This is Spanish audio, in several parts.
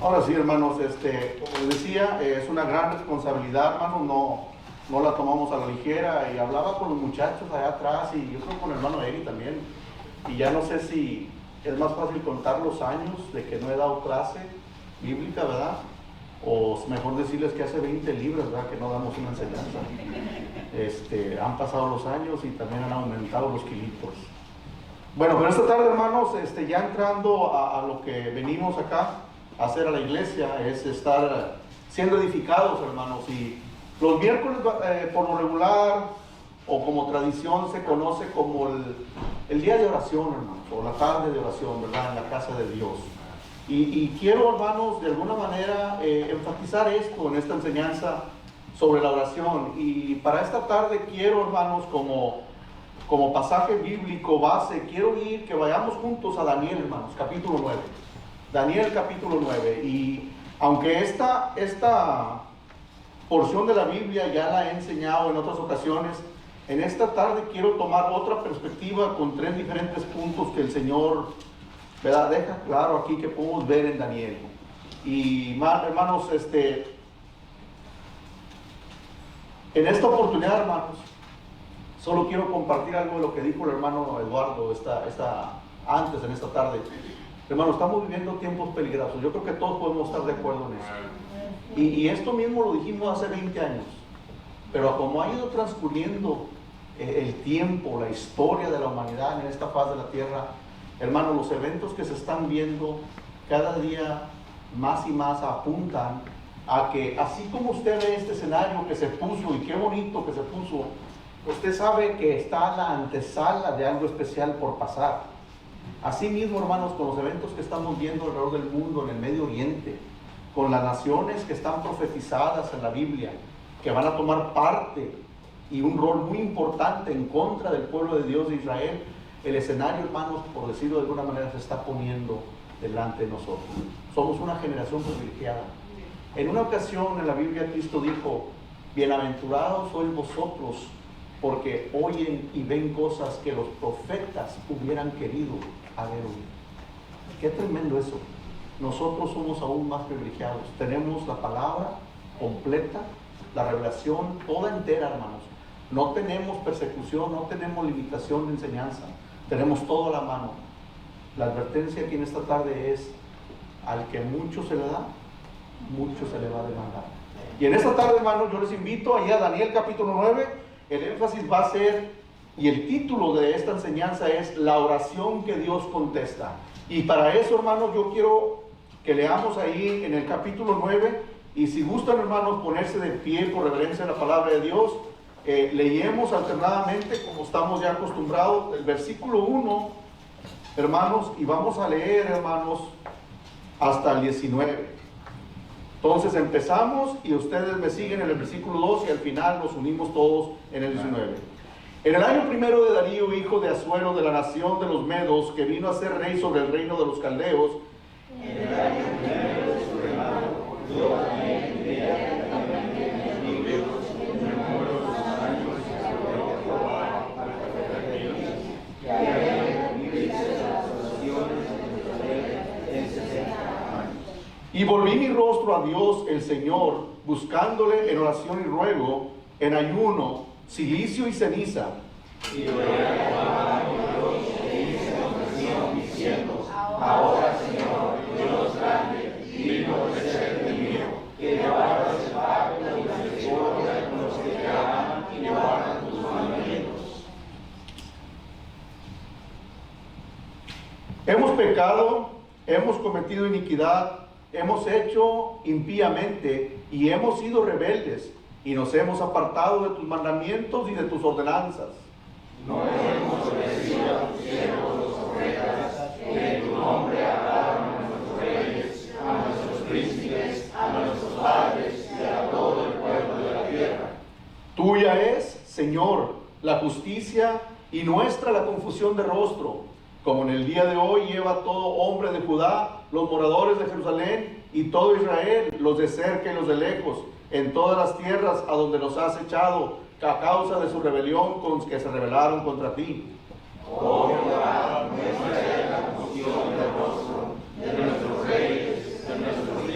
Ahora sí, hermanos, como les decía, es una gran responsabilidad, hermanos, no la tomamos a la ligera. Y hablaba con los muchachos allá atrás y yo creo con el hermano Eri también. Y ya no sé si es más fácil contar los años de que no he dado clase bíblica, ¿verdad? O mejor decirles que hace 20 libras, ¿verdad? Que no damos una enseñanza. Han pasado los años y también han aumentado los kilitos. Bueno, pero esta tarde, hermanos, ya entrando a lo que venimos acá a hacer a la iglesia, es estar siendo edificados, hermanos. Y los miércoles, por lo regular, o como tradición, se conoce como el día de oración, hermanos, o la tarde de oración, ¿verdad? En la casa de Dios. Y quiero, hermanos, de alguna manera enfatizar esto en esta enseñanza sobre la oración. Y para esta tarde quiero, hermanos, como pasaje bíblico base, quiero que vayamos juntos a Daniel, hermanos, capítulo 9. Daniel capítulo 9. Y aunque esta porción de la Biblia ya la he enseñado en otras ocasiones, en esta tarde quiero tomar otra perspectiva con 3 diferentes puntos que el Señor, ¿verdad?, deja claro aquí que podemos ver en Daniel. Y hermanos, en esta oportunidad, hermanos, solo quiero compartir algo de lo que dijo el hermano Eduardo antes en esta tarde. Hermanos, estamos viviendo tiempos peligrosos. Yo creo que todos podemos estar de acuerdo en eso. Y esto mismo lo dijimos hace 20 años. Pero como ha ido transcurriendo el tiempo, la historia de la humanidad en esta faz de la tierra, hermanos, los eventos que se están viendo cada día más y más apuntan a que, así como usted ve este escenario que se puso, y qué bonito que se puso, usted sabe que está a la antesala de algo especial por pasar. Así mismo, hermanos, con los eventos que estamos viendo alrededor del mundo, en el Medio Oriente, con las naciones que están profetizadas en la Biblia, que van a tomar parte y un rol muy importante en contra del pueblo de Dios de Israel, el escenario, hermanos, por decirlo de alguna manera, se está poniendo delante de nosotros. Somos una generación privilegiada. En una ocasión en la Biblia Cristo dijo: bienaventurados sois vosotros, porque oyen y ven cosas que los profetas hubieran querido haber oído. Qué tremendo eso. Nosotros somos aún más privilegiados. Tenemos la palabra completa, la revelación toda entera, hermanos. No tenemos persecución, no tenemos limitación de enseñanza. Tenemos todo a la mano. La advertencia aquí en esta tarde es: al que mucho se le da, mucho se le va a demandar. Y en esta tarde, hermanos, yo les invito allá a Daniel capítulo 9. El énfasis va a ser, y el título de esta enseñanza es: la oración que Dios contesta. Y para eso, hermanos, yo quiero que leamos ahí en el capítulo 9, y si gustan, hermanos, ponerse de pie por reverencia a la palabra de Dios. Leemos alternadamente, como estamos ya acostumbrados, el versículo 1, hermanos, y vamos a leer, hermanos, hasta el 19. Entonces empezamos y ustedes me siguen en el versículo 2 y al final nos unimos todos en el 19. En el año primero de Darío, hijo de Asuero, de la nación de los Medos, que vino a ser rey sobre el reino de los caldeos, en el año primero de su reinado, dio Daniel idea y libros en número de los años de Jehová para que había cumplirse las oraciones de Israel en 60 años. Y volví mi rostro a Dios el Señor, buscándole en oración y ruego, en ayuno, cilicio y ceniza. Y oré a Jehová mi Dios e hice oración diciendo: ahora, Señor, Dios grande, digno de ser temido, que guardas el pacto y la misericordia con los que te aman y guardan tus mandamientos. Hemos pecado, hemos cometido iniquidad, hemos hecho impíamente y hemos sido rebeldes, y nos hemos apartado de tus mandamientos y de tus ordenanzas. No hemos obedecido a tus siervos los profetas, que en tu nombre hablaron a nuestros reyes, a nuestros príncipes, a nuestros padres y a todo el pueblo de la tierra. Tuya es, Señor, la justicia, y nuestra la confusión de rostro, como en el día de hoy lleva todo hombre de Judá, los moradores de Jerusalén y todo Israel, los de cerca y los de lejos, en todas las tierras a donde nos has echado, a causa de su rebelión con que se rebelaron contra ti. Oh Jehová, nuestra es la confusión del rostro de nuestros reyes, de nuestros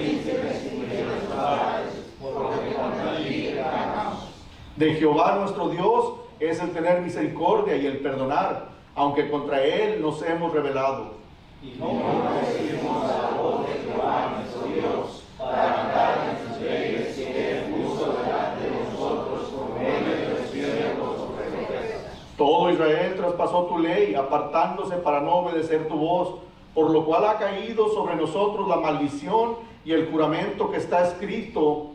De Jehová nuestro Dios es el tener misericordia y el perdonar, aunque contra Él nos hemos rebelado. Y no recibimos la voz de Jehová nuestro Dios, para andar en sus leyes que Él puso delante de nosotros por medio de los siervos o profetas. Todo Israel traspasó tu ley, apartándose para no obedecer tu voz, por lo cual ha caído sobre nosotros la maldición y el juramento que está escrito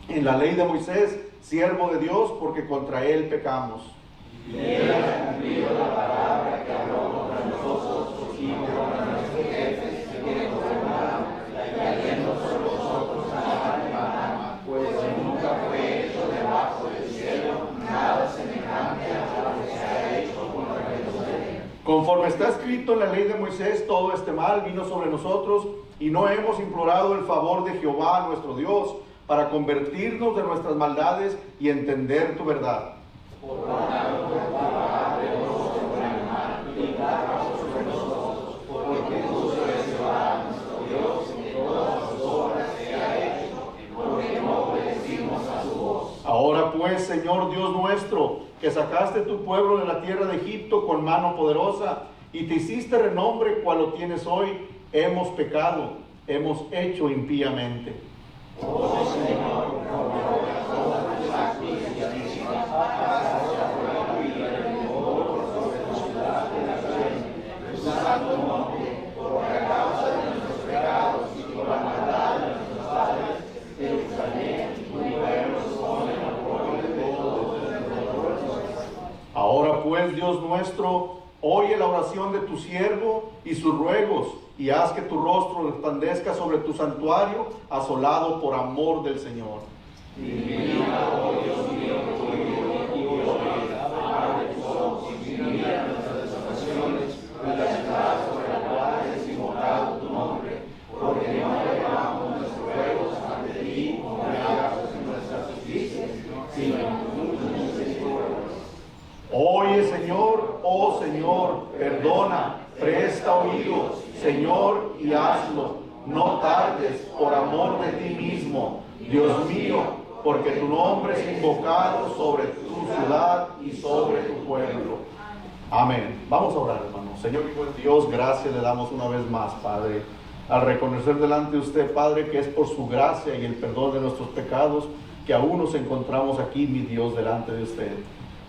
en la ley de Moisés, siervo de Dios, porque contra él pecamos. Y él ha cumplido la palabra que habló contra nosotros y contra nuestros jefes que nos gobernaron, trayendo sobre nosotros nada de maná, pues nunca fue hecho debajo del cielo nada semejante a lo que se ha hecho contra Jerusalén. Conforme está escrito en la ley de Moisés, todo este mal vino sobre nosotros y no hemos implorado el favor de Jehová nuestro Dios para convertirnos de nuestras maldades y entender tu verdad. Por tanto, Jehová abrió sobre el mar y trajo sobre nosotros, porque justo es Jehová nuestro Dios en todas sus obras que ha hecho, porque no obedecimos a su voz. Ahora pues, Señor Dios nuestro, que sacaste tu pueblo de la tierra de Egipto con mano poderosa y te hiciste renombre cual lo tienes hoy, hemos pecado, hemos hecho impíamente. Oh Señor, por todas tus actos justísimas, pasa por la vida de todos sobre tu ciudad de la Israel, tu santo monte, porque a causa de nuestros pecados y por la maldad de nuestros padres, Jerusalén y tu pueblo se ponen a prueba de todos nosotros. Ahora pues, Dios nuestro, oye la oración de tu siervo y sus ruegos, y haz que tu rostro resplandezca sobre tu santuario, asolado por amor del Señor. Divina, oh Dios mío, tuyo, y oye la palabra de tus ojos, y mira nuestras desolaciones, la ciudad sobre la cual es invocado tu nombre, porque no elevamos nuestros ruegos ante ti como hagas en nuestras justicias, sino en tus misericordias. Oye, Señor, oh Señor, perdona, presta oídos, Señor, y hazlo. No tardes por amor de ti mismo, Dios mío, porque tu nombre es invocado sobre tu ciudad y sobre tu pueblo. Amén. Vamos a orar, hermanos. Señor y buen Dios, gracias le damos una vez más, Padre, al reconocer delante de usted, Padre, que es por su gracia y el perdón de nuestros pecados que aún nos encontramos aquí, mi Dios, delante de usted.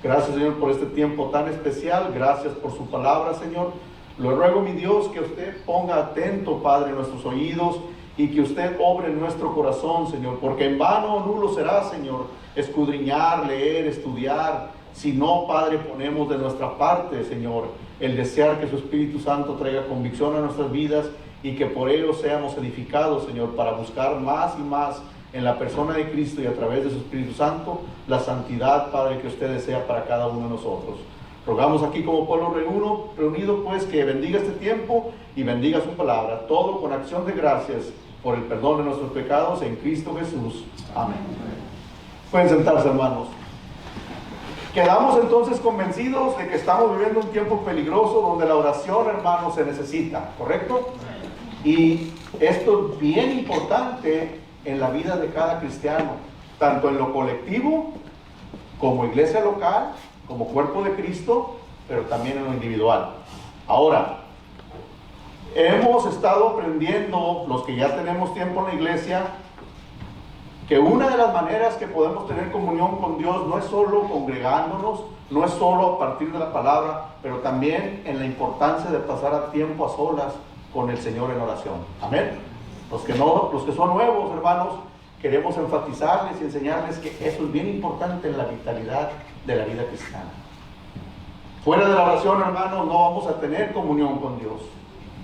Gracias, Señor, por este tiempo tan especial. Gracias por su palabra, Señor. Lo ruego, mi Dios, que usted ponga atento, Padre, nuestros oídos y que usted obre en nuestro corazón, Señor, porque en vano o nulo será, Señor, escudriñar, leer, estudiar, si no, Padre, ponemos de nuestra parte, Señor, el desear que su Espíritu Santo traiga convicción a nuestras vidas y que por ello seamos edificados, Señor, para buscar más y más en la persona de Cristo y a través de su Espíritu Santo la santidad, Padre, que usted desea para cada uno de nosotros. Rogamos aquí como pueblo reunido, pues, que bendiga este tiempo y bendiga su palabra, todo con acción de gracias por el perdón de nuestros pecados en Cristo Jesús. Amén. Pueden sentarse, hermanos. Quedamos entonces convencidos de que estamos viviendo un tiempo peligroso donde la oración, hermanos, se necesita, ¿correcto? Y esto es bien importante en la vida de cada cristiano, tanto en lo colectivo, como iglesia local, como cuerpo de Cristo, pero también en lo individual. Ahora, hemos estado aprendiendo, los que ya tenemos tiempo en la iglesia, que una de las maneras que podemos tener comunión con Dios no es solo congregándonos, no es solo a partir de la palabra, pero también en la importancia de pasar a tiempo a solas con el Señor en oración. Amén. Los que son nuevos, hermanos, queremos enfatizarles y enseñarles que eso es bien importante en la vitalidad de la vida cristiana. Fuera de la oración, hermanos, no vamos a tener comunión con Dios,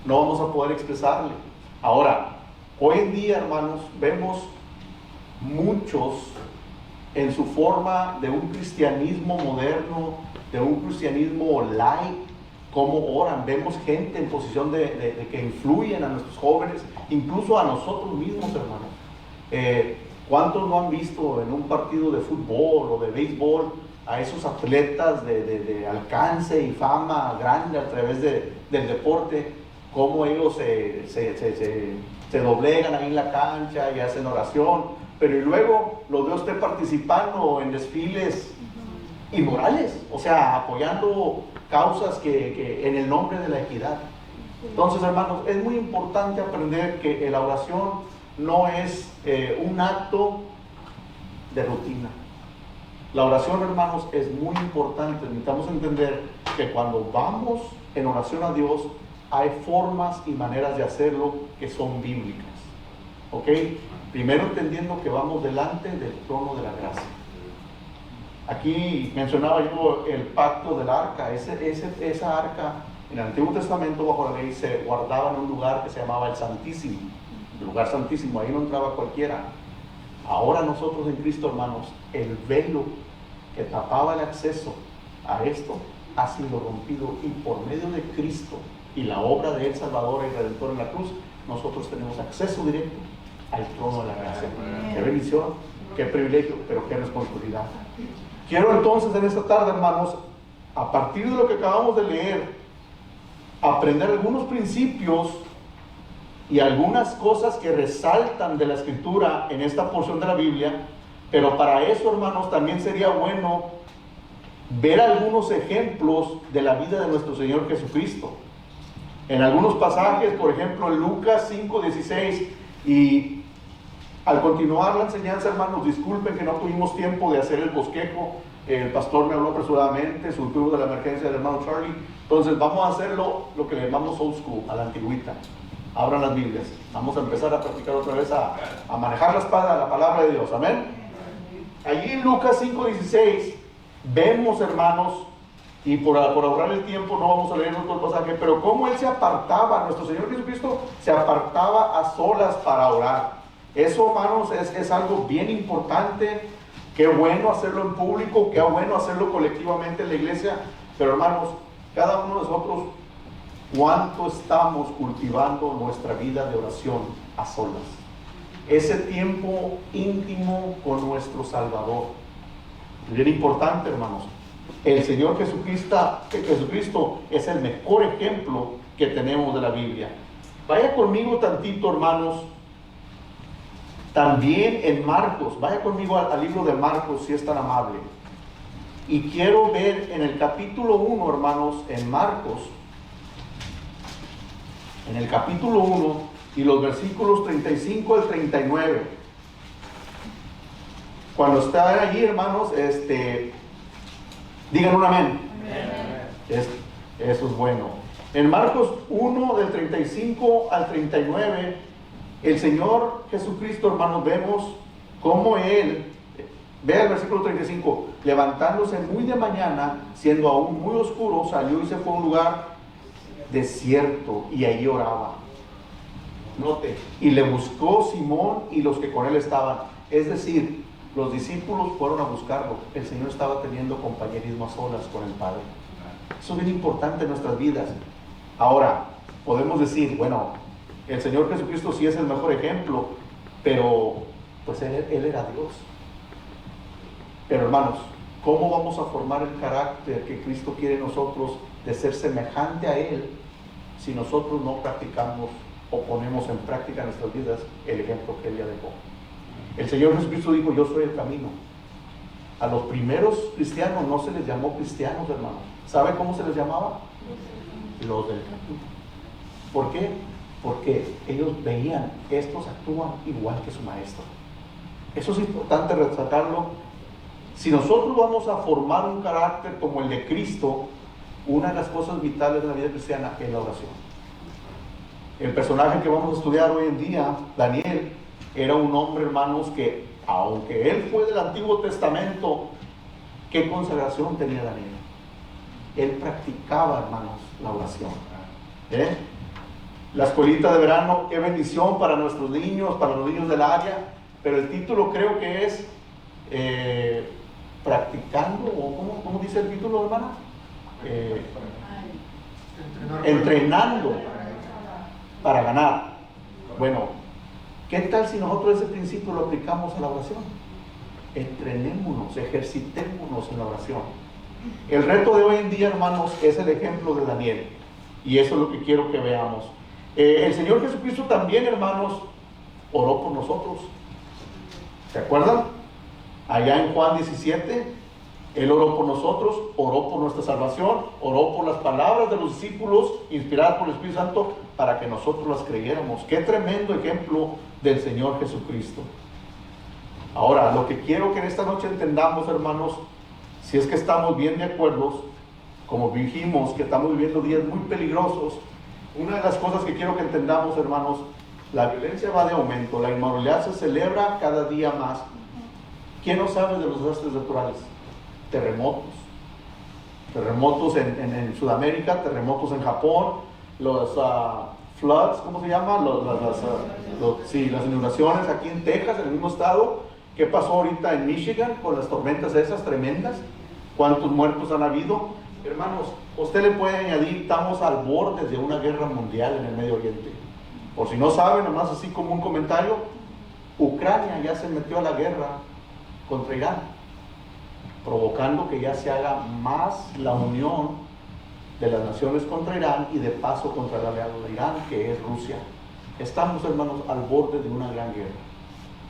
no vamos a poder expresarle. Ahora, hoy en día, hermanos, vemos muchos en su forma de un cristianismo moderno, de un cristianismo light, cómo oran. Vemos gente en posición de que influyen a nuestros jóvenes, incluso a nosotros mismos, hermanos. ¿Cuántos no han visto en un partido de fútbol o de béisbol a esos atletas de alcance y fama grande a través del deporte, cómo ellos se doblegan ahí en la cancha y hacen oración? pero y luego lo veo usted participando en desfiles inmorales, o sea, apoyando causas que en el nombre de la equidad. Entonces, hermanos, es muy importante aprender que la oración no es un acto de rutina. La oración, hermanos, es muy importante. Necesitamos entender que cuando vamos en oración a Dios, hay formas y maneras de hacerlo que son bíblicas. ¿Ok? Primero entendiendo que vamos delante del trono de la gracia. Aquí mencionaba yo el pacto del arca. Esa arca en el Antiguo Testamento bajo la ley se guardaba en un lugar que se llamaba el Santísimo. El lugar santísimo, ahí no entraba cualquiera. Ahora nosotros en Cristo, hermanos, el velo que tapaba el acceso a esto ha sido rompido, y por medio de Cristo y la obra de Él Salvador y Redentor en la cruz, nosotros tenemos acceso directo al trono de la gracia. Qué bendición, qué privilegio, pero qué responsabilidad. Quiero entonces en esta tarde, hermanos, a partir de lo que acabamos de leer, aprender algunos principios y algunas cosas que resaltan de la Escritura en esta porción de la Biblia. Pero para eso, hermanos, también sería bueno ver algunos ejemplos de la vida de nuestro Señor Jesucristo. En algunos pasajes, por ejemplo, en Lucas 5:16, y al continuar la enseñanza, hermanos, disculpen que no tuvimos tiempo de hacer el bosquejo. El pastor me habló apresuradamente, surgió de la emergencia del hermano Charlie. Entonces vamos a hacerlo lo que le llamamos old school, a la antigüita. Abran las Biblias. Vamos a empezar a practicar otra vez a manejar la espada, la palabra de Dios. Amén. Allí en Lucas 5:16 vemos, hermanos, y por ahorrar el tiempo no vamos a leer todo el pasaje, pero cómo Él se apartaba, nuestro Señor Jesucristo se apartaba a solas para orar. Eso, hermanos, es algo bien importante. Qué bueno hacerlo en público, qué bueno hacerlo colectivamente en la iglesia, pero hermanos, cada uno de nosotros, ¿cuánto estamos cultivando nuestra vida de oración a solas? Ese tiempo íntimo con nuestro Salvador. Bien importante, hermanos. El Señor Jesucristo es el mejor ejemplo que tenemos de la Biblia. Vaya conmigo tantito, hermanos, también en Marcos. Vaya conmigo al libro de Marcos, si es tan amable. Y quiero ver en el capítulo 1, hermanos, en Marcos, en el capítulo 1 y los versículos 35 al 39. Cuando está allí, hermanos, digan un amén. Eso es bueno. En Marcos 1, del 35 al 39, el Señor Jesucristo, hermanos, vemos cómo Él, vea el versículo 35, levantándose muy de mañana, siendo aún muy oscuro, salió y se fue a un lugar desierto y allí oraba. Note, y le buscó Simón y los que con él estaban. Es decir, los discípulos fueron a buscarlo. El Señor estaba teniendo compañerismo a solas con el Padre. Eso es bien importante en nuestras vidas. Ahora, podemos decir, bueno, el Señor Jesucristo sí es el mejor ejemplo, pero pues Él era Dios. Pero hermanos, ¿cómo vamos a formar el carácter que Cristo quiere en nosotros de ser semejante a Él si nosotros no practicamos o ponemos en práctica en nuestras vidas el ejemplo que Él ya dejó? El Señor Jesucristo dijo, yo soy el camino. A los primeros cristianos no se les llamó cristianos, hermanos. ¿Sabe cómo se les llamaba? Los del camino. ¿Por qué? Porque ellos veían, estos actúan igual que su maestro. Eso es importante resaltarlo. Si nosotros vamos a formar un carácter como el de Cristo, una de las cosas vitales de la vida cristiana es la oración. El personaje que vamos a estudiar hoy en día, Daniel, era un hombre, hermanos, que aunque él fue del Antiguo Testamento, ¿qué consagración tenía Daniel? Él practicaba, hermanos, la oración. La escuelita de verano, qué bendición para nuestros niños, para los niños del área, pero el título creo que es practicando, o ¿cómo dice el título, hermana? Entrenando para ganar. Bueno, ¿qué tal si nosotros ese principio lo aplicamos a la oración? Entrenémonos, ejercitémonos en la oración. El reto de hoy en día, hermanos, es el ejemplo de Daniel, y eso es lo que quiero que veamos. El Señor Jesucristo también, hermanos, oró por nosotros. ¿Se acuerdan? Allá en Juan 17, Él oró por nosotros, oró por nuestra salvación, oró por las palabras de los discípulos inspiradas por el Espíritu Santo para que nosotros las creyéramos. Qué tremendo ejemplo del Señor Jesucristo. Ahora, lo que quiero que en esta noche entendamos, hermanos, si es que estamos bien de acuerdo, como dijimos que estamos viviendo días muy peligrosos, una de las cosas que quiero que entendamos, hermanos, la violencia va de aumento, la inmoralidad se celebra cada día más. ¿Quién no sabe de los desastres naturales? Terremotos en Sudamérica, terremotos en Japón, los floods, ¿cómo se llama? Las inundaciones aquí en Texas, en el mismo estado. ¿Qué pasó ahorita en Michigan con las tormentas esas tremendas? ¿Cuántos muertos han habido? Hermanos, usted le puede añadir, estamos al borde de una guerra mundial en el Medio Oriente. Por si no saben, nomás así como un comentario, Ucrania ya se metió a la guerra contra Irán, provocando que ya se haga más la unión de las naciones contra Irán y de paso contra el aliado de Irán, que es Rusia. Estamos, hermanos, al borde de una gran guerra.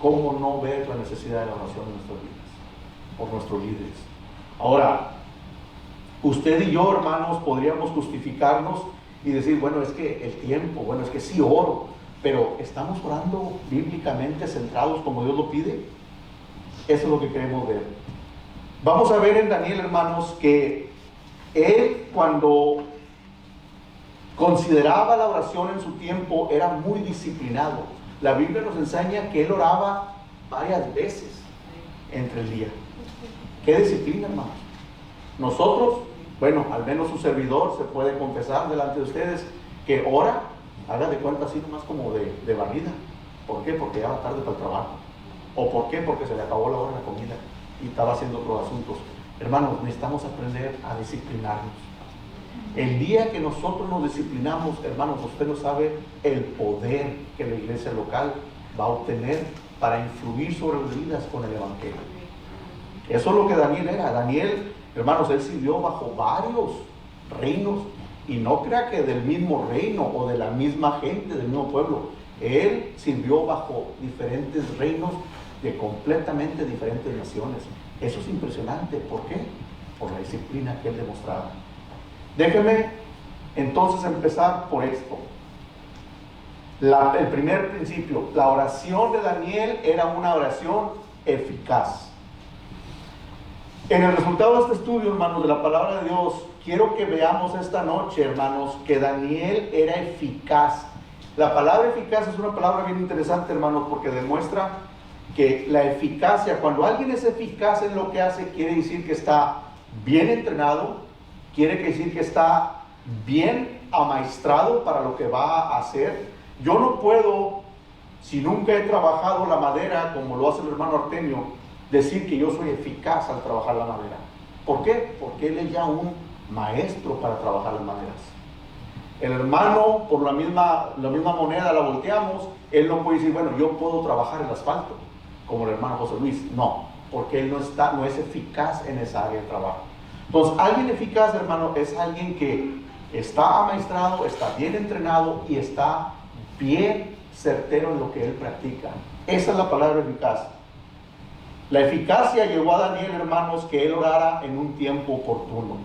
¿Cómo no ver la necesidad de la oración en nuestras vidas, por nuestros líderes? Ahora, usted y yo, hermanos, podríamos justificarnos y decir, bueno, es que el tiempo, bueno, es que sí oro, pero ¿estamos orando bíblicamente centrados como Dios lo pide? Eso es lo que queremos ver. Vamos a ver en Daniel, hermanos, que él, cuando consideraba la oración en su tiempo, era muy disciplinado. La Biblia nos enseña que él oraba varias veces entre el día. ¿Qué disciplina, hermanos? Nosotros, bueno, al menos su servidor se puede confesar delante de ustedes que ora, haga de cuenta así nomás como de barrida. ¿Por qué? Porque ya va tarde para el trabajo. ¿O por qué? Porque se le acabó la hora de la comida y estaba haciendo otros asuntos. Hermanos, necesitamos aprender a disciplinarnos. El día que nosotros nos disciplinamos, hermanos, usted no sabe el poder que la iglesia local va a obtener para influir sobre las vidas con el Evangelio. Eso es lo que Daniel era. Daniel, hermanos, él sirvió bajo varios reinos, y no crea que del mismo reino o de la misma gente, del mismo pueblo. Él sirvió bajo diferentes reinos de completamente diferentes naciones. Eso es impresionante. ¿Por qué? Por la disciplina que él demostraba. Déjeme entonces empezar por esto. El primer principio, la oración de Daniel era una oración eficaz. En el resultado de este estudio, hermanos, de la palabra de Dios, quiero que veamos esta noche, hermanos, que Daniel era eficaz. La palabra eficaz es una palabra bien interesante, hermanos, porque demuestra que la eficacia, cuando alguien es eficaz en lo que hace, quiere decir que está bien entrenado, quiere decir que está bien amaestrado para lo que va a hacer. Yo no puedo, si nunca he trabajado la madera, como lo hace el hermano Artemio, decir que yo soy eficaz al trabajar la madera. ¿Por qué? Porque él es ya un maestro para trabajar las maderas. El hermano, por la misma moneda la volteamos, él no puede decir, bueno, yo puedo trabajar el asfalto, como el hermano José Luis. No, porque él no es eficaz en esa área de trabajo. Entonces, alguien eficaz, hermano, es alguien que está amaestrado, está bien entrenado y está bien certero en lo que él practica. Esa es la palabra eficaz. La eficacia llevó a Daniel, hermanos, que él orara en un tiempo oportuno.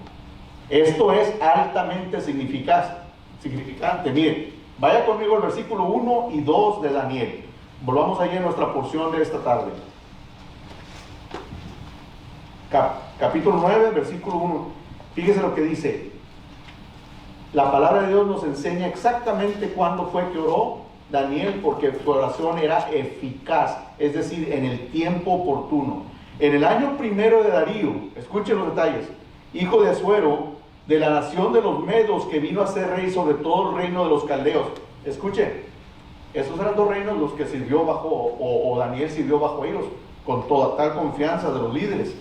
Esto es altamente significante. Mire, vaya conmigo al versículo 1 y 2 de Daniel. Volvamos ahí en nuestra porción de esta tarde. Capítulo 9, versículo 1. Fíjese lo que dice. La palabra de Dios nos enseña exactamente cuándo fue que oró Daniel, porque su oración era eficaz, es decir, en el tiempo oportuno. En el año primero de Darío, escuchen los detalles, hijo de Asuero, de la nación de los Medos, que vino a ser rey sobre todo el reino de los caldeos. Escuchen, esos eran dos reinos los que sirvió bajo, o Daniel sirvió bajo ellos, con toda tal confianza de los líderes.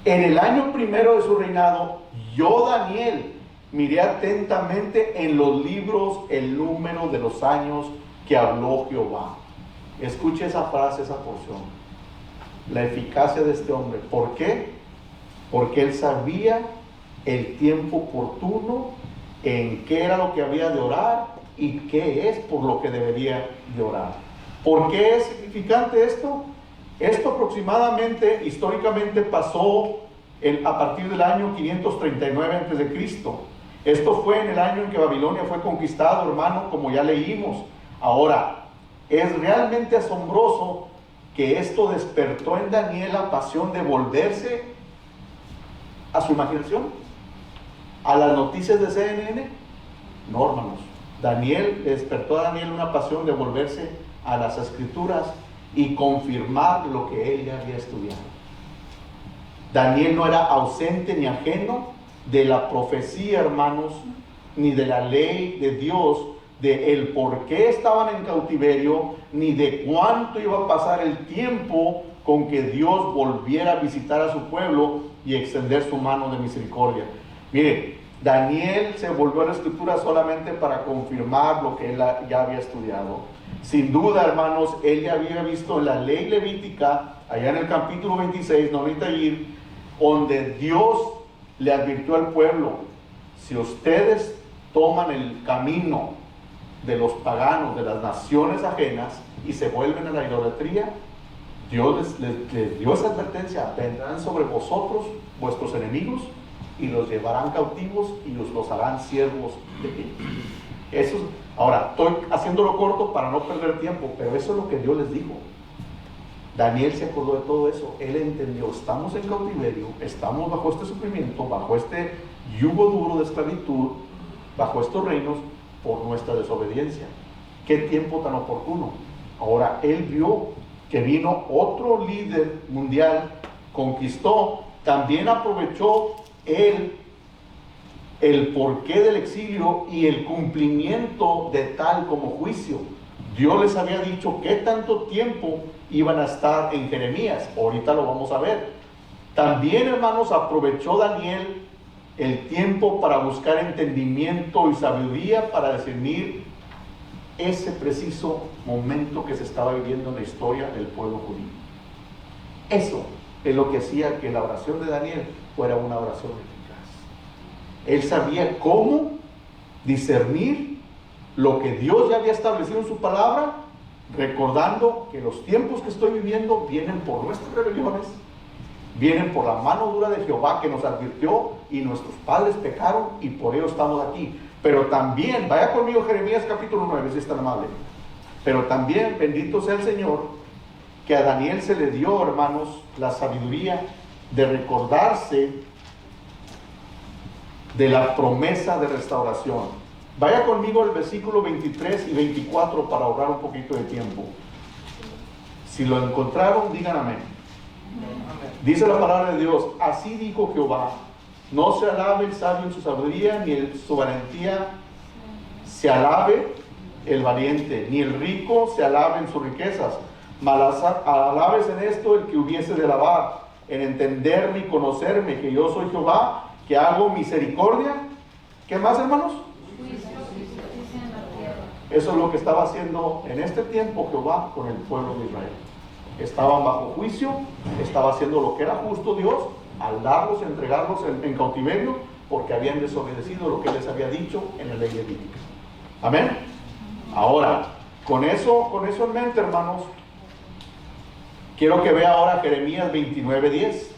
En el año primero de su reinado, yo, Daniel, miré atentamente en los libros el número de los años que habló Jehová. Escuche esa frase, esa porción. La eficacia de este hombre. ¿Por qué? Porque él sabía el tiempo oportuno, en qué era lo que había de orar y qué es por lo que debería de orar. ¿Por qué es significante esto? Esto aproximadamente, históricamente, pasó a partir del año 539 a.C. Esto fue en el año en que Babilonia fue conquistado, hermano, como ya leímos. Ahora, es realmente asombroso que esto despertó en Daniel la pasión de volverse a su imaginación, a las noticias de CNN. No, hermanos, despertó a Daniel una pasión de volverse a las escrituras y confirmar lo que él ya había estudiado. Daniel no era ausente ni ajeno de la profecía, hermanos, ni de la ley de Dios, de el por qué estaban en cautiverio, ni de cuánto iba a pasar el tiempo con que Dios volviera a visitar a su pueblo y extender su mano de misericordia. Mire, Daniel se volvió a la escritura solamente para confirmar lo que él ya había estudiado. Sin duda, hermanos, él ya había visto en la ley levítica, allá en el capítulo 26, no necesita ir, donde Dios le advirtió al pueblo: si ustedes toman el camino de los paganos, de las naciones ajenas, y se vuelven a la idolatría, Dios les dio esa advertencia: vendrán sobre vosotros vuestros enemigos y los llevarán cautivos y los harán siervos de ellos. Ahora, estoy haciéndolo corto para no perder tiempo, pero eso es lo que Dios les dijo. Daniel se acordó de todo eso. Él entendió: estamos en cautiverio, estamos bajo este sufrimiento, bajo este yugo duro de esclavitud, bajo estos reinos, por nuestra desobediencia. Qué tiempo tan oportuno. Ahora él vio que vino otro líder mundial, conquistó, también aprovechó él el porqué del exilio y el cumplimiento de tal como juicio. Dios les había dicho qué tanto tiempo iban a estar en Jeremías. Ahorita lo vamos a ver. También, hermanos, aprovechó Daniel el tiempo para buscar entendimiento y sabiduría para discernir ese preciso momento que se estaba viviendo en la historia del pueblo judío. Eso es lo que hacía que la oración de Daniel fuera una oración eficaz. Él sabía cómo discernir lo que Dios ya había establecido en su palabra, recordando que los tiempos que estoy viviendo vienen por nuestras rebeliones, vienen por la mano dura de Jehová que nos advirtió, y nuestros padres pecaron y por ello estamos aquí. Pero también, vaya conmigo Jeremías capítulo 9, si es tan amable. Pero también, bendito sea el Señor, que a Daniel se le dio, hermanos, la sabiduría de recordarse de la promesa de restauración. Vaya conmigo al versículo 23 y 24 para ahorrar un poquito de tiempo. Si lo encontraron, digan amén. Dice la palabra de Dios: así dijo Jehová, no se alabe el sabio en su sabiduría, ni en su valentía se alabe el valiente, ni el rico se alabe en sus riquezas, mas alabes en esto el que hubiese de alabar, en entenderme y conocerme, que yo soy Jehová, que hago misericordia. ¿Qué más, hermanos? Eso es lo que estaba haciendo en este tiempo Jehová con el pueblo de Israel. Estaban bajo juicio, estaba haciendo lo que era justo Dios al darlos, entregarlos en cautiverio, porque habían desobedecido lo que les había dicho en la ley levítica. Amén. Ahora, con eso en mente, hermanos, quiero que vea ahora Jeremías 29:10.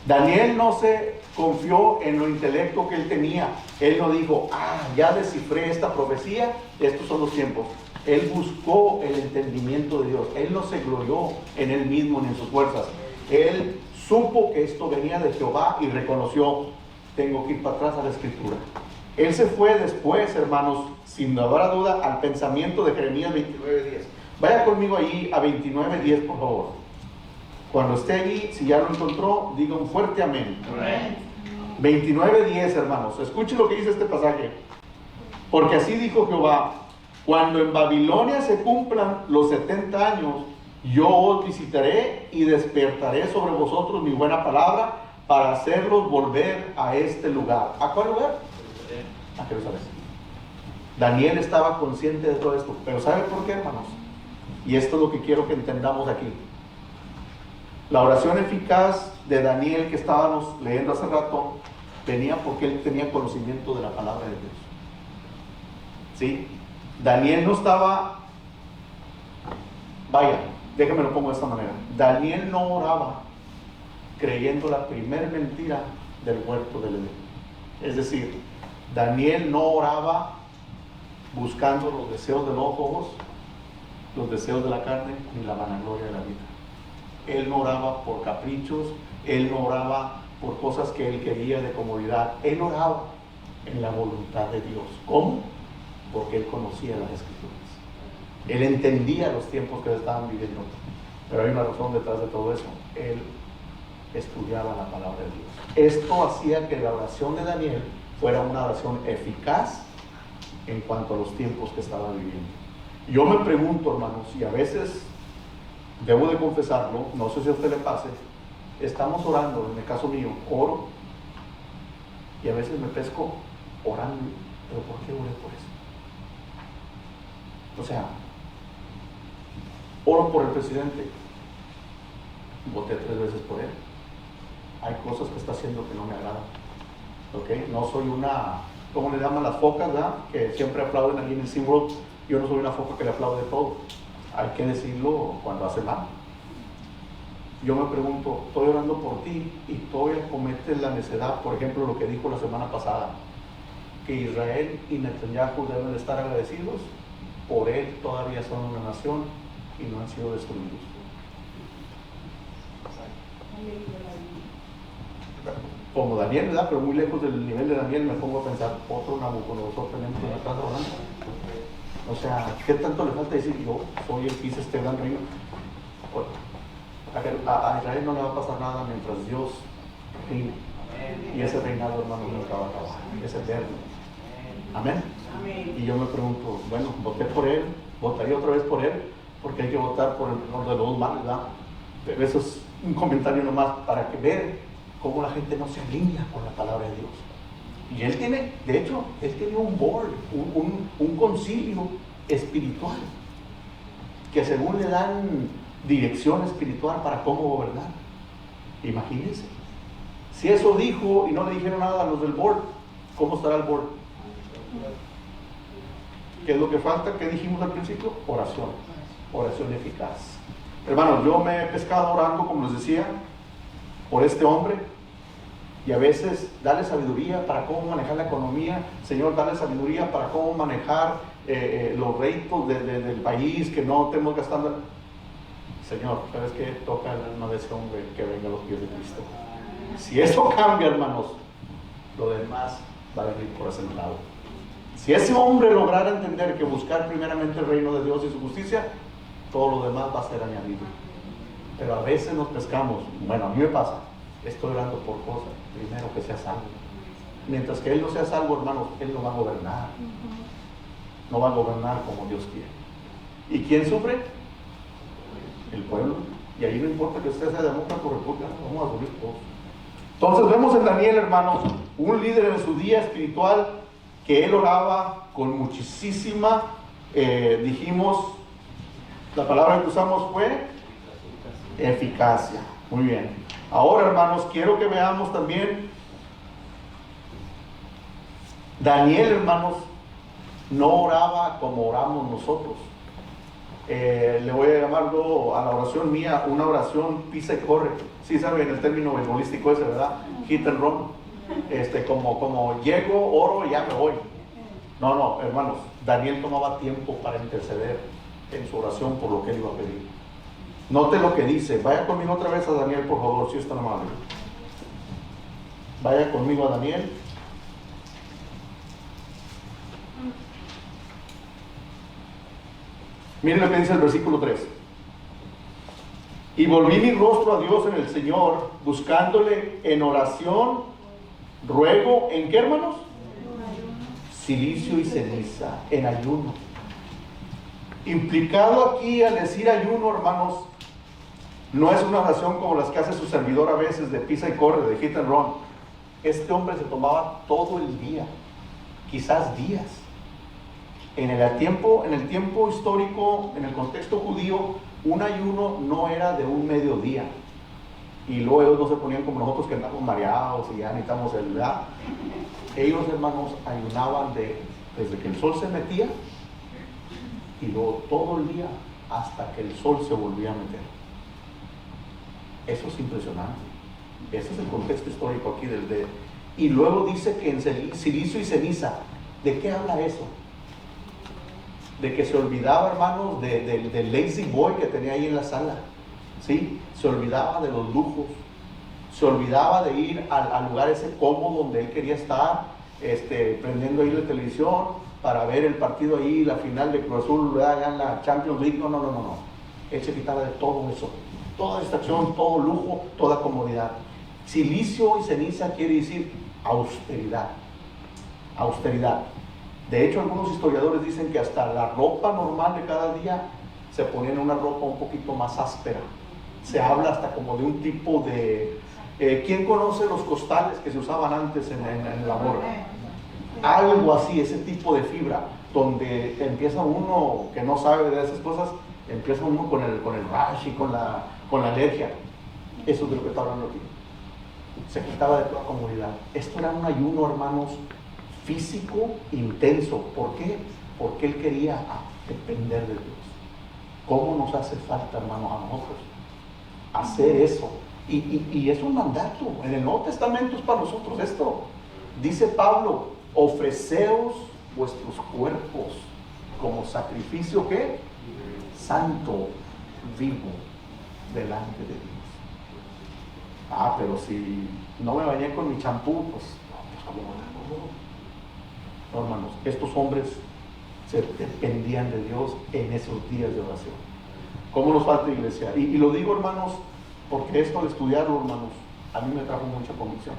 Daniel no se confió en lo intelecto que él tenía. Él no dijo: ya descifré esta profecía, estos son los tiempos. Él buscó el entendimiento de Dios. Él no se glorió en él mismo ni en sus fuerzas. Él supo que esto venía de Jehová y reconoció: tengo que ir para atrás a la escritura. Él se fue después, hermanos, sin lugar a duda, al pensamiento de Jeremías 29:10. Vaya conmigo ahí a 29:10, por favor. Cuando esté allí, si ya lo encontró, diga un fuerte amén. Amén. 29:10, hermanos. Escuchen lo que dice este pasaje. Porque así dijo Jehová: cuando en Babilonia se cumplan los 70 años, yo os visitaré y despertaré sobre vosotros mi buena palabra para hacerlos volver a este lugar. ¿A cuál lugar? A Jerusalén. Daniel estaba consciente de todo esto. Pero ¿sabe por qué, hermanos? Y esto es lo que quiero que entendamos aquí. La oración eficaz de Daniel que estábamos leyendo hace rato venía porque él tenía conocimiento de la palabra de Dios. ¿Sí? Daniel no estaba, Déjame lo pongo de esta manera. Daniel no oraba creyendo la primer mentira del huerto del Edén. Es decir, Daniel no oraba buscando los deseos de los ojos, los deseos de la carne, ni la vanagloria de la vida. Él no oraba por caprichos, él no oraba por cosas que él quería de comodidad. Él oraba en la voluntad de Dios. ¿Cómo? Porque él conocía las Escrituras. Él entendía los tiempos que se estaban viviendo. Pero hay una razón detrás de todo eso. Él estudiaba la palabra de Dios. Esto hacía que la oración de Daniel fuera una oración eficaz en cuanto a los tiempos que estaba viviendo. Yo me pregunto, hermanos, y a veces debo de confesarlo, no sé si a usted le pase, estamos orando, en el caso mío, oro, y a veces me pesco orando, pero ¿por qué oré por eso? O sea, oro por el presidente, voté 3 veces por él. Hay cosas que está haciendo que no me agradan. ¿Ok? No soy una, ¿cómo le llaman las focas, verdad? Que siempre aplauden aquí en el SeaWorld. Yo no soy una foca que le aplaude todo. Hay que decirlo cuando hace mal. Yo me pregunto, estoy orando por ti y todavía cometes la necedad, por ejemplo, lo que dijo la semana pasada, que Israel y Netanyahu deben de estar agradecidos, por él todavía son una nación y no han sido destruidos. Como Daniel, ¿verdad? Pero muy lejos del nivel de Daniel, me pongo a pensar, otro Nabucodonosor tenemos en la casa orando. O sea, ¿qué tanto le falta decir yo soy el que hice este gran reino? A Israel no le va a pasar nada mientras Dios reine. Y ese reinado, hermano, nunca va a acabar. Es eterno. Amén. Y yo me pregunto, bueno, voté por él, votaría otra vez por él, porque hay que votar por el menor de los dos males, ¿verdad? Pero eso es un comentario nomás para que vean cómo la gente no se alinea con la palabra de Dios. Y él tiene, de hecho, él tiene un board, un concilio espiritual, que según le dan dirección espiritual para cómo gobernar. Imagínense. Si eso dijo y no le dijeron nada a los del board, ¿cómo estará el board? ¿Qué es lo que falta? ¿Qué dijimos al principio? Oración. Oración eficaz. Hermanos, yo me he pescado orando, como les decía, por este hombre. Y a veces dale sabiduría para cómo manejar la economía. Señor, dale sabiduría para cómo manejar los réditos del país, que no estemos gastando. Señor, ¿sabes qué? Toca el alma de ese hombre que venga a los pies de Cristo. Si eso cambia, hermanos, lo demás va a venir por asentado. Si ese hombre lograra entender que buscar primeramente el reino de Dios y su justicia, todo lo demás va a ser añadido. Pero a veces nos pescamos. Bueno, a mí me pasa. Estoy orando por cosas. Primero que sea salvo. Mientras que él no sea salvo, hermanos, él no va a gobernar. No va a gobernar como Dios quiere. ¿Y quién sufre? El pueblo. Y ahí no importa que usted sea demócrata o republicano, vamos a sufrir todos. Entonces vemos en Daniel, hermanos, un líder en su día espiritual, que él oraba con muchísima, dijimos, la palabra que usamos fue eficacia. Muy bien. Ahora, hermanos, quiero que veamos también, Daniel, hermanos, no oraba como oramos nosotros. Le voy a llamarlo a la oración mía, una oración pisa y corre. Sí saben el término beisbolístico ese, ¿verdad? Hit and run. Como llego, oro y ya me voy. No, hermanos, Daniel tomaba tiempo para interceder en su oración por lo que él iba a pedir. Note lo que dice. Vaya conmigo otra vez a Daniel, por favor, si es tan amable. Vaya conmigo a Daniel. Miren lo que dice el versículo 3. Y volví mi rostro a Dios en el Señor, buscándole en oración, ruego, ¿en qué, hermanos? Silicio y ceniza, en ayuno. Implicado aquí al decir ayuno, hermanos, no es una oración como las que hace su servidor a veces, de pisa y corre, de hit and run. Este hombre se tomaba todo el día, quizás días. En el tiempo histórico, en el contexto judío, un ayuno no era de un mediodía. Y luego ellos no se ponían como nosotros, que andamos mareados y ya necesitamos el ¿verdad? Ellos, hermanos, ayunaban desde que el sol se metía y luego todo el día hasta que el sol se volvía a meter. Eso es impresionante. Ese es el contexto histórico aquí y luego dice que en silicio y ceniza. ¿De qué habla eso? De que se olvidaba, hermanos, del lazy boy que tenía ahí en la sala, ¿sí? Se olvidaba de los lujos, se olvidaba de ir al lugar ese cómodo donde él quería estar, prendiendo ahí la televisión para ver el partido ahí, la final de Cruz Azul, allá en la Champions League. No. Él se quitaba de todo eso, toda distracción, todo lujo, toda comodidad. Silicio y ceniza quiere decir austeridad. Austeridad. De hecho, algunos historiadores dicen que hasta la ropa normal de cada día se ponían una ropa un poquito más áspera. Se habla hasta como de un tipo de... ¿quién conoce los costales que se usaban antes en el labor? Algo así, ese tipo de fibra, donde empieza uno que no sabe de esas cosas, empieza uno con el rash y con la alergia. Eso es de lo que está hablando aquí. Se quitaba de toda comodidad. Esto era un ayuno, hermanos, físico intenso. ¿Por qué? Porque él quería depender de Dios. ¿Cómo nos hace falta, hermanos, a nosotros hacer eso? Y es un mandato. En el Nuevo Testamento es para nosotros esto. Dice Pablo: ofreceos vuestros cuerpos como sacrificio, ¿qué? Santo, vivo, delante de Dios. Pero si no me bañé con mi champú, pues ¿cómo lo hago? No, hermanos, estos hombres se dependían de Dios en esos días de oración. ¿Cómo nos falta, iglesia? Y lo digo, hermanos, porque esto al estudiarlo, hermanos, a mí me trajo mucha convicción.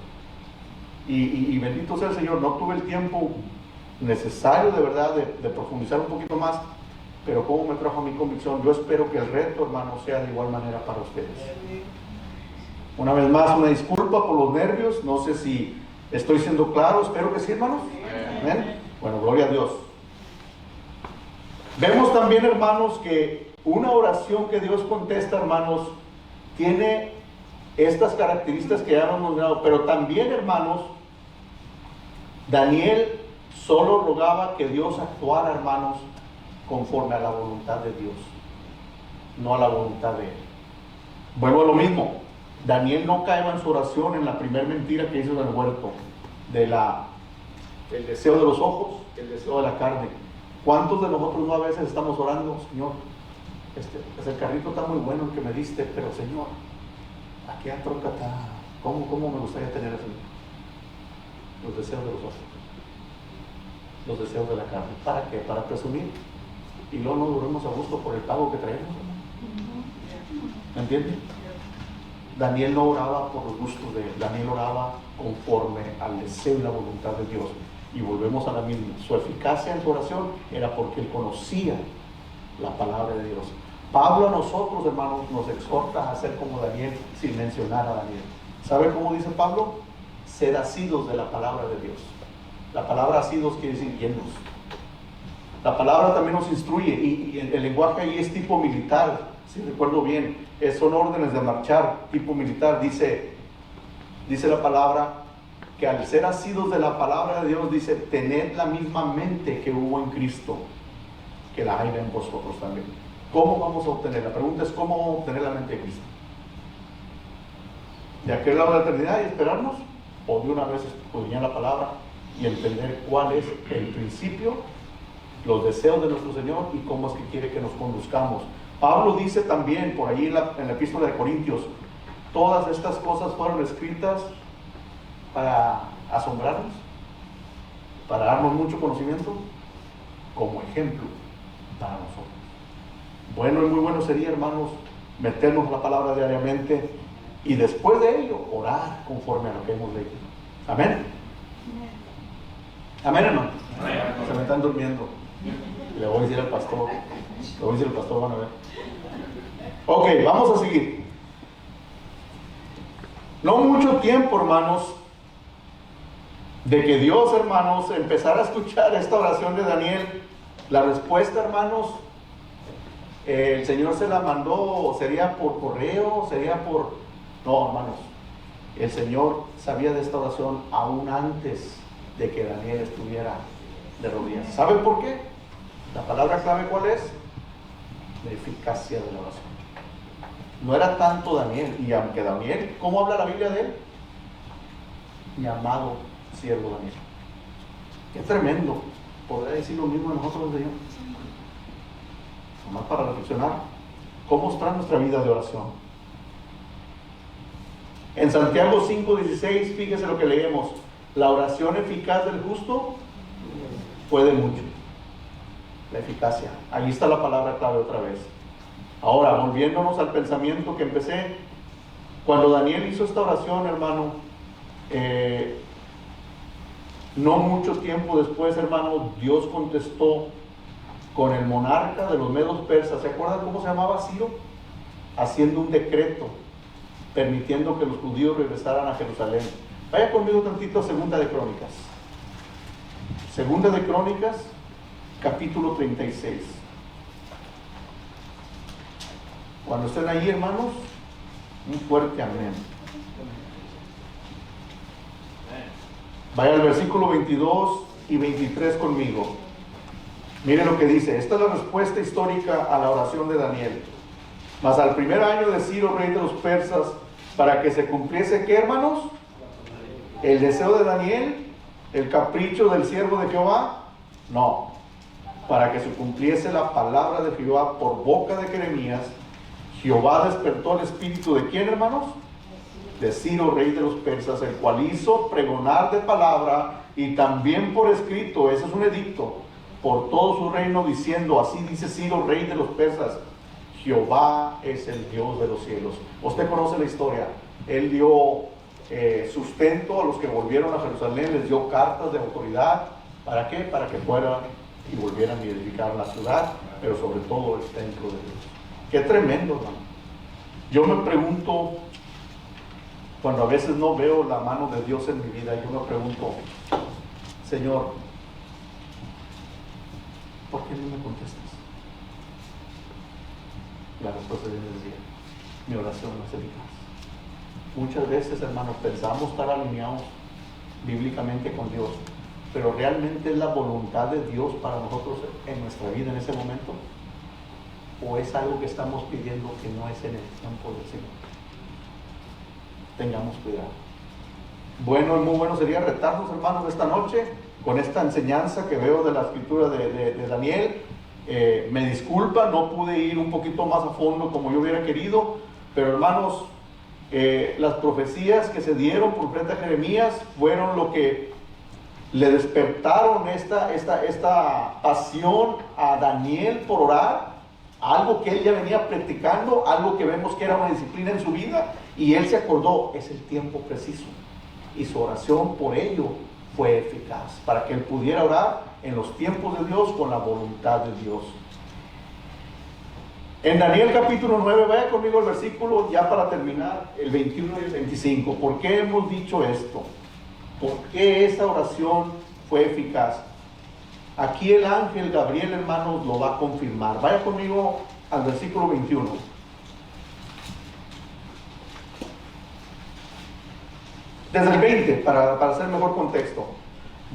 Y bendito sea el Señor, no tuve el tiempo necesario de verdad de profundizar un poquito más, pero cómo me trajo a mi convicción. Yo espero que el reto, hermanos, sea de igual manera para ustedes. Una vez más, una disculpa por los nervios, no sé si estoy siendo claro, espero que sí, hermanos. ¿Amén? Bueno, gloria a Dios. Vemos también, hermanos, que una oración que Dios contesta, hermanos, tiene estas características que ya hemos mencionado, pero también, hermanos, Daniel solo rogaba que Dios actuara, hermanos, conforme a la voluntad de Dios, no a la voluntad de él. Vuelvo a lo mismo. Daniel no caía en su oración en la primera mentira que hizo en el huerto, el deseo de los ojos, el deseo de la carne. ¿Cuántos de nosotros no a veces estamos orando: Señor, el carrito está muy bueno el que me diste, pero Señor, aquí a troca está, ¿cómo me gustaría tener eso? Los deseos de los ojos, los deseos de la carne. ¿Para qué? Para presumir. Y luego no duremos a gusto por el pago que traemos. ¿Me entienden? Daniel no oraba por los gustos de él. Daniel oraba conforme al deseo y la voluntad de Dios. Y volvemos a la misma. Su eficacia en su oración era porque él conocía la palabra de Dios. Pablo a nosotros, hermanos, nos exhorta a ser como Daniel sin mencionar a Daniel. ¿Sabe cómo dice Pablo? Sed asidos de la palabra de Dios. La palabra asidos quiere decir llenos. La palabra también nos instruye, y el lenguaje ahí es tipo militar, si recuerdo bien, son órdenes de marchar, tipo militar. Dice la palabra que al ser asidos de la palabra de Dios, dice: tened la misma mente que hubo en Cristo, que la haya en vosotros también. ¿Cómo vamos a obtener? La pregunta es: ¿cómo vamos a obtener la mente de Cristo? ¿De aquel lado de la eternidad y esperarnos? ¿O de una vez escudriñar la palabra y entender cuál es el principio, los deseos de nuestro Señor y cómo es que quiere que nos conduzcamos? Pablo dice también por ahí en la epístola de Corintios: todas estas cosas fueron escritas para asombrarnos, para darnos mucho conocimiento, como ejemplo para nosotros. Bueno y muy bueno sería, hermanos, meternos la palabra diariamente y después de ello orar conforme a lo que hemos leído. Amén. Amén, hermano. Se me están durmiendo. Le voy a decir al pastor. Van a ver. Ok, vamos a seguir. No mucho tiempo, hermanos, de que Dios, hermanos, empezara a escuchar esta oración de Daniel. La respuesta, hermanos, el Señor se la mandó, sería por correo, sería por... No, hermanos, el Señor sabía de esta oración aún antes de que Daniel estuviera de rodillas. ¿Saben por qué? La palabra clave, ¿cuál es? la eficacia de la oración. No era tanto Daniel, y aunque Daniel, ¿cómo habla la Biblia de él? Mi amado siervo Daniel. Qué tremendo. ¿Podría decir lo mismo de nosotros, Señor? Nomás para reflexionar. ¿Cómo está nuestra vida de oración? En Santiago 5:16, fíjese lo que leemos. La oración eficaz del justo puede mucho. La eficacia. Ahí está la palabra clave otra vez. Ahora, volviéndonos al pensamiento que empecé, cuando Daniel hizo esta oración, hermano, no mucho tiempo después, hermano, Dios contestó con el monarca de los medos persas. ¿Se acuerdan cómo se llamaba? Ciro. Haciendo un decreto permitiendo que los judíos regresaran a Jerusalén. Vaya conmigo tantito a Segunda de Crónicas. Segunda de Crónicas, capítulo 36. Cuando estén ahí, hermanos, un fuerte amén. Vaya al versículo 22 y 23 conmigo. Mire lo que dice. Esta es la respuesta histórica a la oración de Daniel. Mas al primer año de Ciro, rey de los persas, para que se cumpliese, ¿qué, hermanos? El deseo de Daniel, el capricho del siervo de Jehová. No, para que se cumpliese la palabra de Jehová por boca de Jeremías, Jehová despertó el espíritu de ¿quién, hermanos? De Ciro, rey de los persas, el cual hizo pregonar de palabra y también por escrito, ese es un edicto, por todo su reino, diciendo, así dice Ciro, rey de los persas, Jehová es el Dios de los cielos. Usted conoce la historia. Él dio sustento a los que volvieron a Jerusalén, les dio cartas de autoridad. ¿Para qué? Para que fueran y volvieran y edificaran la ciudad, pero sobre todo el templo de Dios. Qué tremendo, hermano. Yo me pregunto, cuando a veces no veo la mano de Dios en mi vida, yo me pregunto, Señor, ¿por qué no me contestas? La respuesta de Dios decía, mi oración no es eficaz. Muchas veces, hermanos, pensamos estar alineados bíblicamente con Dios, pero realmente es la voluntad de Dios para nosotros en nuestra vida en ese momento, o es algo que estamos pidiendo que no es en el tiempo del Señor. Tengamos cuidado. Bueno, muy bueno sería retarnos, hermanos, esta noche con esta enseñanza que veo de la escritura de Daniel. Me disculpa, no pude ir un poquito más a fondo como yo hubiera querido, pero hermanos, las profecías que se dieron por frente a Jeremías fueron lo que le despertaron esta pasión a Daniel por orar, algo que él ya venía practicando, algo que vemos que era una disciplina en su vida, y él se acordó, es el tiempo preciso, y su oración por ello fue eficaz, para que él pudiera orar en los tiempos de Dios con la voluntad de Dios. En Daniel capítulo 9, vaya conmigo el versículo ya para terminar, el 21 y el 25. ¿Por qué hemos dicho esto? ¿Por qué esta oración fue eficaz? Aquí el ángel Gabriel, hermanos, lo va a confirmar. Vaya conmigo al versículo 21. Desde el 20, para hacer mejor contexto.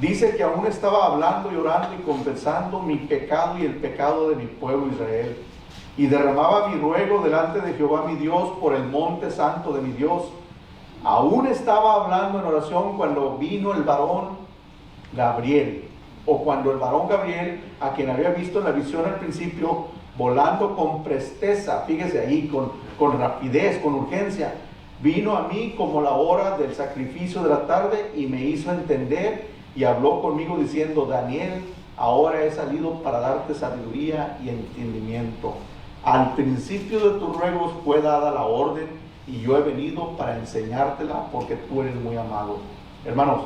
Dice que aún estaba hablando y orando y confesando mi pecado y el pecado de mi pueblo Israel. Y derramaba mi ruego delante de Jehová mi Dios por el monte santo de mi Dios. Aún estaba hablando en oración cuando vino el varón Gabriel, o cuando el varón Gabriel, a quien había visto en la visión al principio, volando con presteza, fíjese ahí, con rapidez, con urgencia, vino a mí como la hora del sacrificio de la tarde y me hizo entender y habló conmigo diciendo, Daniel, ahora he salido para darte sabiduría y entendimiento. Al principio de tus ruegos fue dada la orden y yo he venido para enseñártela porque tú eres muy amado. Hermanos,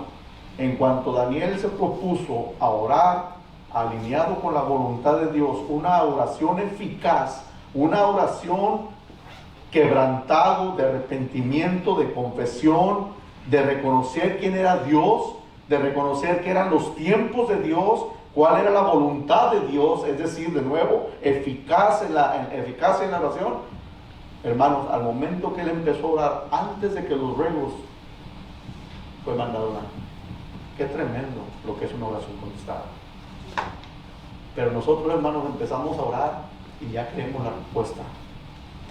en cuanto Daniel se propuso a orar, alineado con la voluntad de Dios, una oración eficaz, una oración quebrantado de arrepentimiento, de confesión, de reconocer quién era Dios, de reconocer que eran los tiempos de Dios, cuál era la voluntad de Dios, es decir, de nuevo, eficacia en la oración. Hermanos, al momento que él empezó a orar, antes de que los ruegos, fue mandado un ángel. Qué tremendo lo que es una oración contestada. Pero nosotros, hermanos, empezamos a orar y ya creemos la respuesta.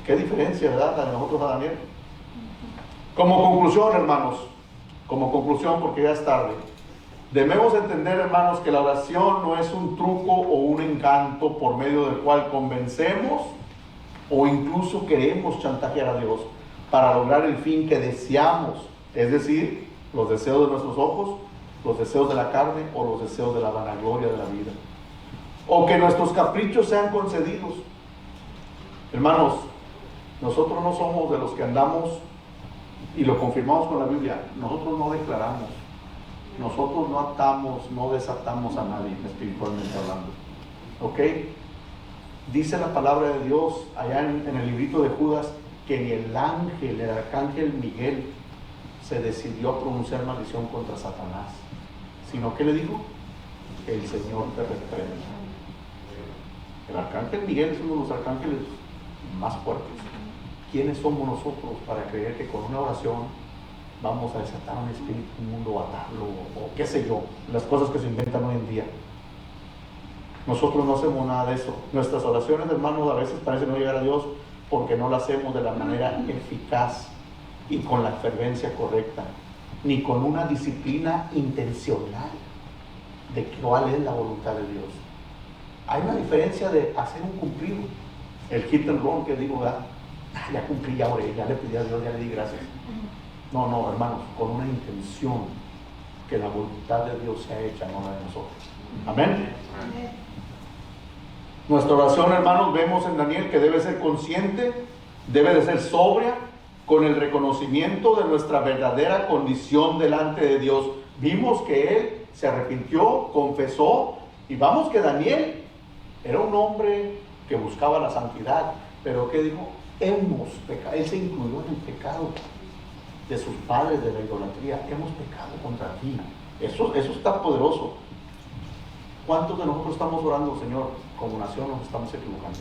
Qué diferencia, ¿verdad?, la de nosotros a Daniel. Como conclusión, hermanos, como conclusión, porque ya es tarde, debemos entender, hermanos, que la oración no es un truco o un encanto por medio del cual convencemos o incluso queremos chantajear a Dios para lograr el fin que deseamos, es decir, los deseos de nuestros ojos, los deseos de la carne o los deseos de la vanagloria de la vida, o que nuestros caprichos sean concedidos. Hermanos, nosotros no somos de los que andamos, y lo confirmamos con la Biblia, nosotros no declaramos, nosotros no atamos, no desatamos a nadie espiritualmente hablando, ¿ok? Dice la palabra de Dios allá en el librito de Judas que ni el arcángel Miguel se decidió a pronunciar maldición contra Satanás, sino que le dijo: el Señor te reprenda. El arcángel Miguel es uno de los arcángeles más fuertes. ¿Quiénes somos nosotros para creer que con una oración vamos a desatar un espíritu inmundo, atarlo, o qué sé yo, las cosas que se inventan hoy en día? Nosotros no hacemos nada de eso. Nuestras oraciones, hermanos, a veces parecen no llegar a Dios porque no las hacemos de la manera eficaz y con la fervencia correcta, ni con una disciplina intencional de cuál es la voluntad de Dios. Hay una diferencia de hacer un cumplido, el hit and run que digo, ¿verdad? Ya cumplí, ya oré, ya le pedí a Dios, ya le di gracias. No, hermanos, con una intención que la voluntad de Dios sea hecha, no la de nosotros. Amén. Nuestra oración, hermanos, vemos en Daniel que debe ser consciente, debe de ser sobria, con el reconocimiento de nuestra verdadera condición delante de Dios. Vimos que él se arrepintió, confesó, y vamos que Daniel era un hombre que buscaba la santidad, pero ¿qué dijo? Hemos pecado. Él se incluyó en el pecado de sus padres, de la idolatría. Hemos pecado contra ti. Eso está poderoso. ¿Cuántos de nosotros estamos orando, Señor? Como nación nos estamos equivocando.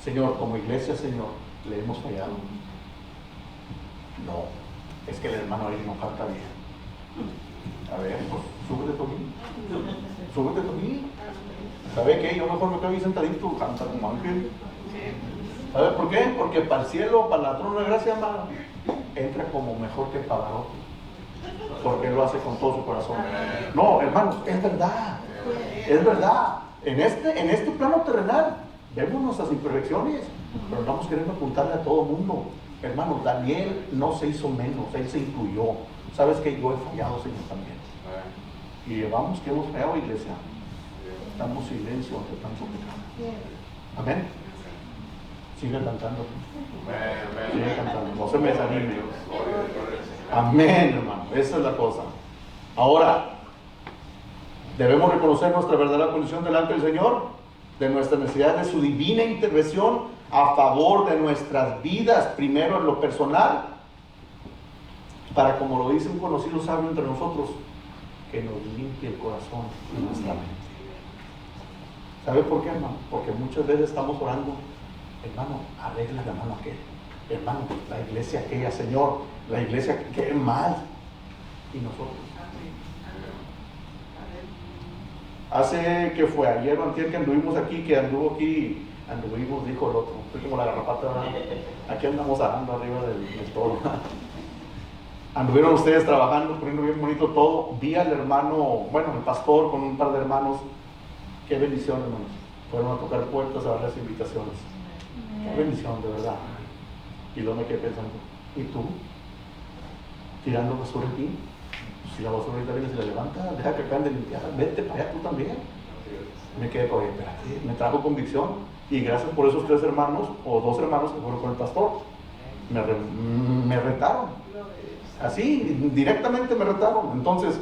Señor, como iglesia, Señor, le hemos fallado. No, es que el hermano ahí no canta bien. A ver, pues súbete tú aquí. Súbete tú aquí. ¿Sabe qué? Yo mejor me quedo ahí sentadito, canta como ángel. ¿Sabe por qué? Porque para el cielo, para la trona de gracia, hermano, entra como mejor que Pavarotti, porque él lo hace con todo su corazón. No, hermanos, es verdad. Es verdad. En este plano terrenal vemos nuestras imperfecciones, pero estamos queriendo apuntarle a todo el mundo. Hermanos, Daniel no se hizo menos, él se incluyó. ¿Sabes que yo he fallado, Señor, también? Y llevamos que hemos fallado, iglesia. Damos silencio ante tanto pecado. Amén. Sigue cantando. Sigue cantando. No se me desanime. Amén, hermano. Esa es la cosa. Ahora, debemos reconocer nuestra verdadera condición delante del Señor, de nuestra necesidad de su divina intervención a favor de nuestras vidas, primero en lo personal, para, como lo dice un conocido sabio entre nosotros, que nos limpie el corazón y nuestra mente. ¿Sabe por qué, hermano? Porque muchas veces estamos orando: hermano, arregla la mano aquel, hermano, la iglesia aquella, Señor, la iglesia, qué mal. Y nosotros, hace que fue ayer o antier que anduvimos aquí, anduvimos, dijo el otro, fue como la garrapata, ¿verdad? Aquí andamos arando arriba del toro. Anduvieron ustedes trabajando, poniendo bien bonito todo. Vi al hermano, el pastor con un par de hermanos. Qué bendición, hermanos. Fueron a tocar puertas, a dar las invitaciones. Qué bendición, de verdad. Y luego me quedé pensando: ¿y tú? ¿Tirando basura aquí? Si la basura ahorita viene, se la levanta, deja que acaben de limpiar, vete para allá tú también. Me quedé con espérate, me trajo convicción. Y gracias por esos 3 hermanos, o 2 hermanos que fueron con el pastor, me retaron. Así, directamente me retaron. Entonces,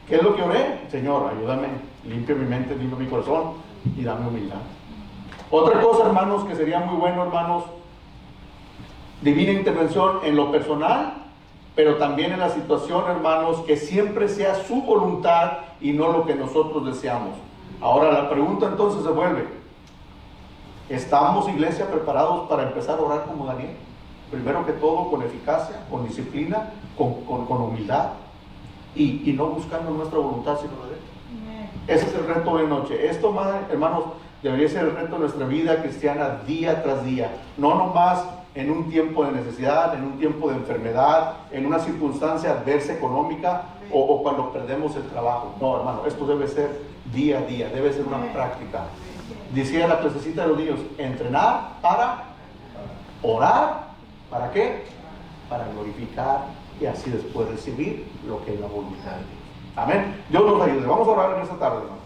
¿qué es lo que oré? Señor, ayúdame, limpia mi mente, limpia mi corazón y dame humildad. Otra cosa, hermanos, que sería muy bueno, hermanos, divina intervención en lo personal, pero también en la situación, hermanos, que siempre sea su voluntad y no lo que nosotros deseamos. Ahora la pregunta entonces se vuelve: ¿estamos, iglesia, preparados para empezar a orar como Daniel? Primero que todo, con eficacia, con disciplina, con humildad, y no buscando nuestra voluntad sino la de él. Ese es el reto de noche. Esto, hermanos, debería ser el reto de nuestra vida cristiana día tras día, no nomás en un tiempo de necesidad, en un tiempo de enfermedad, en una circunstancia adversa económica o cuando perdemos el trabajo. No, hermano, esto debe ser día a día, debe ser una práctica. Decía la clasecita de los niños, entrenar para orar, ¿para qué? Para glorificar y así después recibir lo que es la voluntad de Dios. Amén. Dios nos ayude. Vamos a orar en esta tarde, hermano.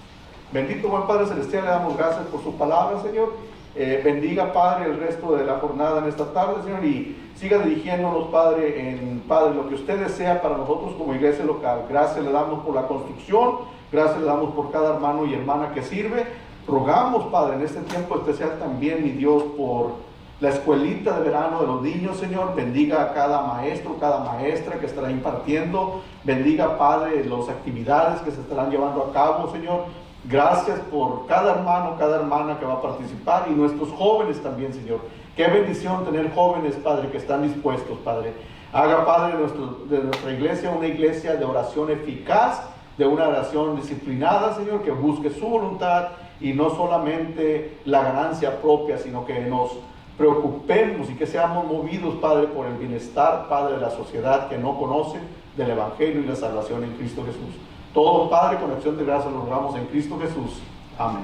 Bendito buen Padre Celestial, le damos gracias por su palabra, Señor. Bendiga, Padre, el resto de la jornada en esta tarde, Señor, y siga dirigiéndonos, Padre, en Padre, lo que usted desea para nosotros como iglesia local. Gracias le damos por la construcción, gracias le damos por cada hermano y hermana que sirve. Rogamos, Padre, en este tiempo especial también, mi Dios, por la escuelita de verano de los niños, Señor. Bendiga a cada maestro, cada maestra que estará impartiendo. Bendiga, Padre, las actividades que se estarán llevando a cabo, Señor. Gracias por cada hermano, cada hermana que va a participar y nuestros jóvenes también, Señor. Qué bendición tener jóvenes, Padre, que están dispuestos, Padre. Haga, Padre, de nuestra iglesia una iglesia de oración eficaz, de una oración disciplinada, Señor, que busque su voluntad y no solamente la ganancia propia, sino que nos preocupemos y que seamos movidos, Padre, por el bienestar, Padre, de la sociedad que no conoce del Evangelio y la salvación en Cristo Jesús. Todo, Padre, con acción de gracias lo rogamos en Cristo Jesús. Amén.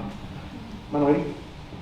Hermano Eric.